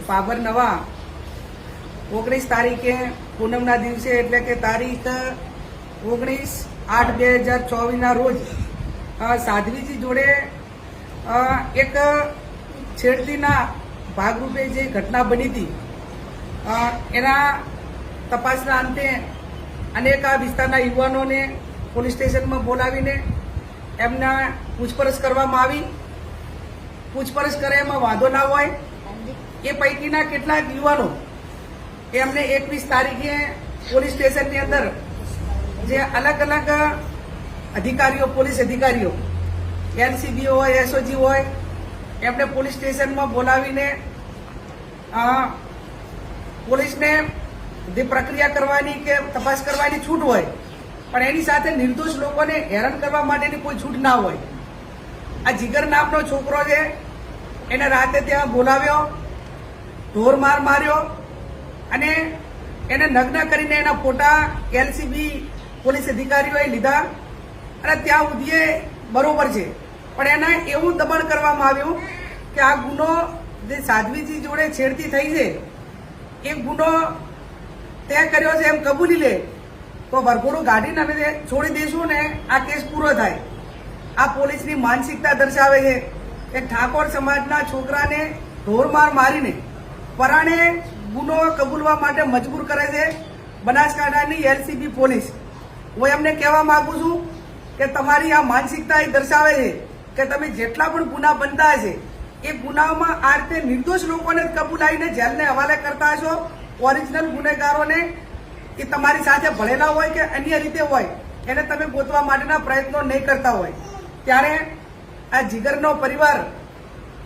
બાબર નવા 19 તારીખે પૂનમના દિવસે એટલે કે તારીખ 19/8/2024 રોજ સાધ્વીજી જોડે એક છેડતીના ભાગરૂપે જે ઘટના બની હતી એના તપાસના અંતે અનેક આ વિસ્તારના યુવાનોને પોલીસ સ્ટેશનમાં બોલાવીને એમના પૂછપરછ કરવામાં આવી. પૂછપરછ કરે એમાં વાંધો ના હોય એ પૈકીના કેટલાક યુવાનો એમને 21 તારીખે પોલીસ સ્ટેશનની અંદર જે અલગ અલગ અધિકારીઓ, પોલીસ અધિકારીઓ, એલસીબી હોય, એસઓજી હોય, એમને પોલીસ સ્ટેશનમાં બોલાવીને પોલીસને જે પ્રક્રિયા કરવાની કે તપાસ કરવાની છૂટ હોય, પણ એની સાથે નિર્દોષ લોકોને હેરાન કરવા માટેની કોઈ છૂટ ના હોય. આ જીગર નામનો છોકરો છે, એને રાતે ત્યાં બોલાવ્યો, ઢોરમાર માર્યો અને એને નગ્ન કરીને એના ફોટા એલસીબી પોલીસ અધિકારીઓએ લીધા અને ત્યાં સુધી બરોબર છે, પણ એને એવું દબાણ કરવામાં આવ્યું કે આ ગુનો જે સાધ્વીજી જોડે છેડતી થઈ છે એ ગુનો તે કર્યો છે એમ કબૂલી લે તો વરઘોડું ગાડીને અમે છોડી દઈશું ને આ કેસ પૂરો થાય. આ પોલીસની માનસિકતા દર્શાવે છે કે ઠાકોર સમાજના છોકરાને ઢોરમાર મારીને પરાણે ગુનો કબૂલવા માટે મજબૂર કરે છે બનાસકાંઠાની એલસીબી પોલીસ. હું એમને કહેવા માંગુ છું કે તમારી આ માનસિકતા એ દર્શાવે છે કે તમે જેટલા પણ ગુના બનતા હશે એ ગુનામાં આ રીતે નિર્દોષ લોકોને કબૂલાઈને જેલને હવાલે કરતા હશો. ઓરિજિનલ ગુનેગારોને એ તમારી સાથે ભળેલા હોય કે અન્ય રીતે હોય એને તમે ગોતવા માટેના પ્રયત્નો નહીં કરતા હોય. ત્યારે આ જીગરનો પરિવાર,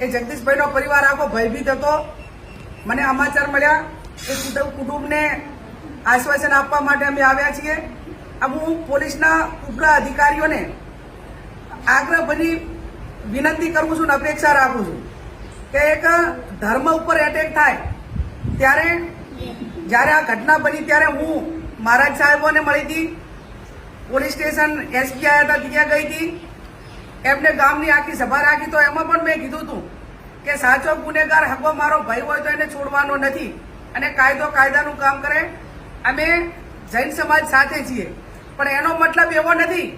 એ જગદીશભાઈનો પરિવાર આખો ભયભીત હતો. મને સમાચાર મળ્યા એ કુટુંબને આશ્વાસન આપવા માટે અમે આવ્યા છીએ. હું પોલીસના ઉપલા અધિકારીઓને આગ્રહભરી વિનંતી કરું છું, અપેક્ષા રાખું છું કે એક ધર્મ ઉપર એટેક થાય ત્યારે, જ્યારે આ ઘટના બની ત્યારે હું મહારાજ સાહેબોને મળી હતી, પોલીસ સ્ટેશન એસપી આવ્યા હતા ત્યાં ગઈ હતી, એમને ગામની આખી સભા રાખી તો એમાં પણ મેં કીધું હતું કે સાચો ગુનેગાર હકવો મારો ભાઈ હોય તો એને છોડવાનો નથી અને કાયદો કાયદાનું કામ કરે. અમે જૈન સમાજ સાથે છીએ, પણ એનો મતલબ એવો નથી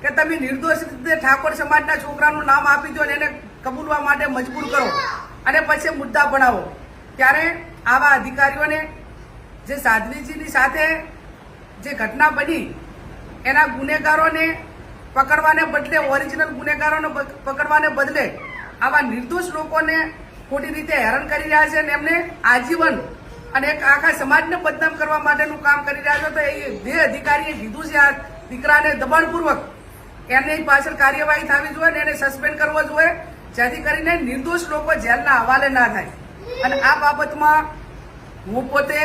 કે તમે નિર્દોષ રીતે ઠાકોર સમાજના છોકરાનું નામ આપી દો અને એને કબૂલવા માટે મજબૂર કરો અને પછી મુદ્દા બનાવો. ત્યારે આવા અધિકારીઓને જે સાધ્વીજીની સાથે જે ઘટના બની એના ગુનેગારોને પકડવાને બદલે, ઓરિજિનલ ગુનેગારોને પકડવાને બદલે આવા નિર્દોષ લોકોને ખોટી રીતે હેરાન કરી રહ્યા છે અને એમને આજીવન અને એક આખા સમાજને બદનામ કરવા માટેનું કામ કરી રહ્યા છે. તો એ જે અધિકારીએ કીધું છે આ દીકરાને દબાણપૂર્વક એની પાછળ કાર્યવાહી થવી જોઈએ અને એને સસ્પેન્ડ કરવો જોઈએ, જેથી કરીને નિર્દોષ લોકો જેલના હવાલે ના થાય. અને આ બાબતમાં હું પોતે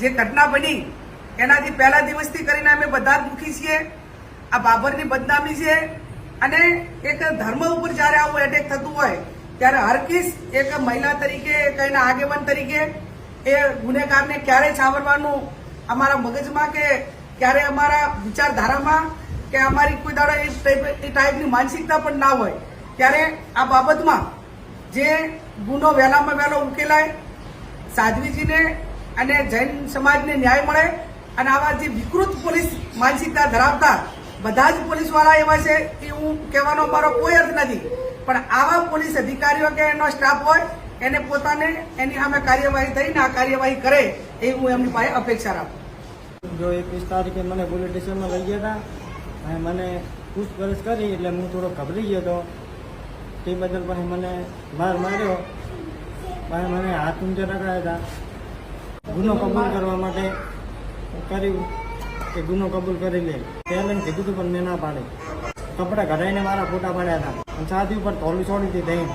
જે ઘટના બની એનાથી પહેલા દિવસથી કરીને અમે બધા દુઃખી છીએ. આ બાબરની બદનામી છે અને એક ધર્મ ઉપર જયારે આવું એટેક થતું હોય ત્યારે હરકીસ એક મહિલા તરીકે, એક એના આગેવાન તરીકે એ ગુનેગારને ક્યારેય છાવરવાનું અમારા મગજમાં કે ક્યારે અમારા વિચારધારામાં કે અમારી કોઈ દાડો એ ટાઈપની માનસિકતા પણ ના હોય. ત્યારે આ બાબતમાં જે ગુનો વહેલામાં વહેલો ઉકેલાય, સાધ્વીજીને અને જૈન સમાજને ન્યાય મળે અને આવા જે વિકૃત પોલીસ માનસિકતા ધરાવતા બધા જ પોલીસવાળા એવા છે એ હું કહેવાનો મારો કોઈ અર્થ નથી, પણ આવા પોલીસ અધિકારીઓ કે એનો સ્ટાફ હોય એને પોતાને એની સામે કાર્યવાહી થઈને આ કાર્યવાહી કરે એ હું એમની પાસે અપેક્ષા રાખું. જો 21 તારીખે મને પોલીસ સ્ટેશનમાં લઈ ગયા હતા અને મને પૂછપરછ કરી એટલે હું થોડો ગભરી ગયો હતો. તે બદલ પછી મને માર માર્યો, પછી મને હાથ ઊંચા રખાયા હતા. ગુનો કબૂલ કરવા માટે કર્યું કે ગુનો કબૂલ કરી લે પહેલાં કીધું હતું પણ મેં ના પાડી. કપડાં કઢાઈને મારા ફોટા પાડ્યા હતા અને છાતી ઉપર તોલી છોડી હતી દહીં